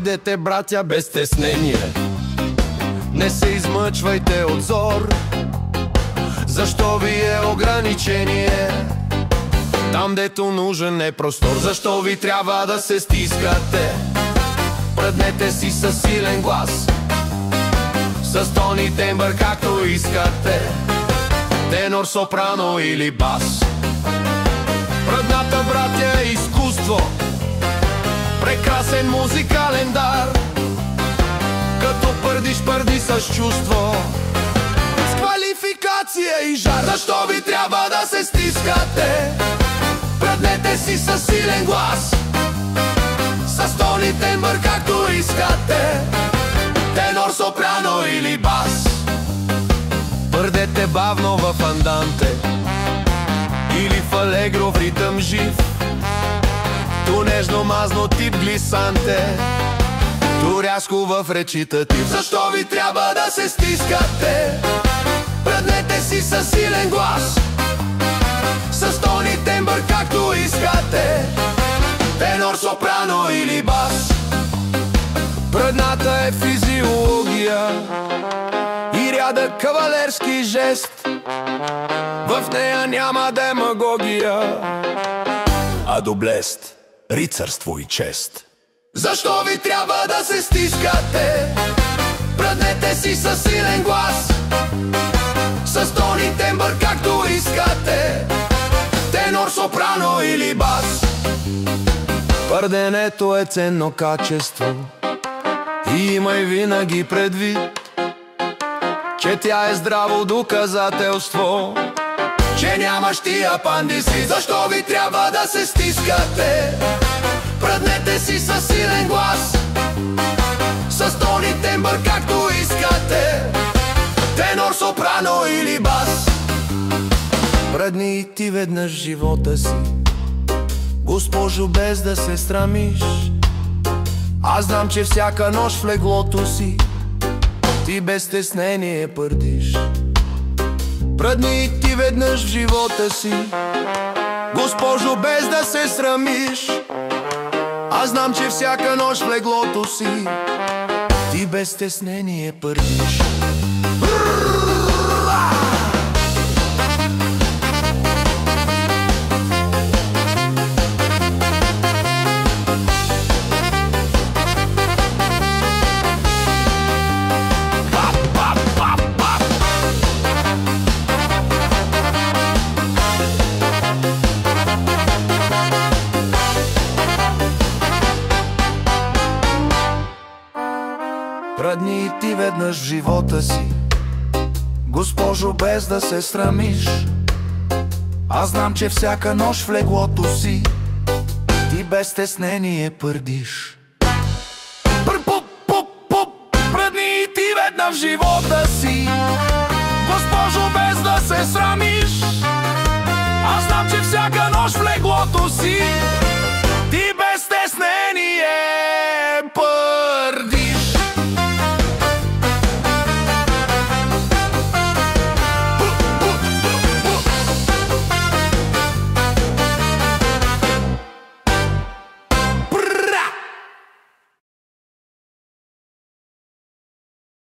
Бъдете братя без стеснение, не се измъчвайте от зор. Защо ви е ограничение там, дето нужен е простор? Защо ви трябва да се стискате? Пръднете си със силен глас, с тон и тембър както искате, тенор, сопрано или бас. Пръдната, братя, е изкуство, прекрасен музикален дар. Като пърдиш, пърди с чувство, с квалификация и жар. Защо ви трябва да се стискате? Пръднете си със силен глас, с тон и тембър както искате, тенор, сопрано или бас. Пърдете бавно в анданте или в алегро, в ритъм жив, ту нежно мазно тип глисанте, ту рязко в речитатив. Защо ви трябва да се стискате? Пръднете си със силен глас, с тон и тембър както искате, тенор, сопрано или бас. Пръдната е физиология и рядък кавалерски жест. В нея няма демагогия, а доблест, рицарство и чест. Защо ви трябва да се стискате? Пръднете си със силен глас, с тон и тембър както искате, тенор, сопрано или бас. Пърденето е ценно качество и имай винаги предвид, че тя е здраво доказателство, че нямаш ти апандиси. Защо ви трябва да се стискате? Пръднете си със силен глас, с тон и тембър както искате, тенор, сопрано или бас. Пръдни и ти веднъж в живота си, госпожо, без да се срамиш. Аз знам, че всяка нощ в леглото си ти без стеснение пърдиш. Пръдни и ти веднъж в живота си, госпожо, без да се срамиш. Аз знам, че всяка нощ в леглото си ти без стеснение пърдиш. Пръдни и ти веднъж в живота си, госпожо, без да се срамиш. Аз знам, че всяка нощ в леглото си ти без стеснение пърдиш. Пръдни и ти веднъж в живота си, госпожо, без да се срамиш. Аз знам, че всяка нощ в леглото си